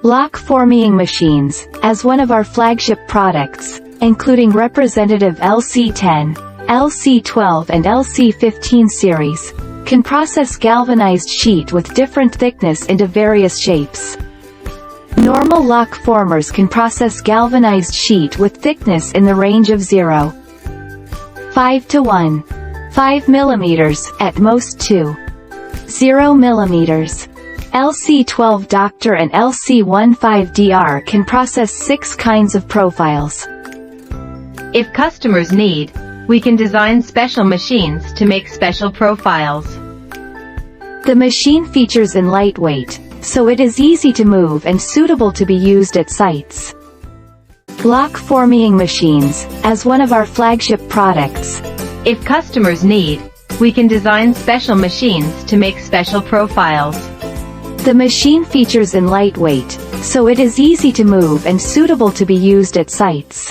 Lock forming machines, as one of our flagship products, including representative LC10, LC12 and LC15 series, can process galvanized sheet with different thickness into various shapes. Normal lock formers can process galvanized sheet with thickness in the range of 0.5 to 1.5 mm, at most 2.0 mm. LC12 Doctor and LC15DR can process 6 kinds of profiles. If customers need, we can design special machines to make special profiles. The machine features in lightweight, so it is easy to move and suitable to be used at sites. Lock forming machines, as one of our flagship products. If customers need, we can design special machines to make special profiles. The machine features in lightweight, so it is easy to move and suitable to be used at sites.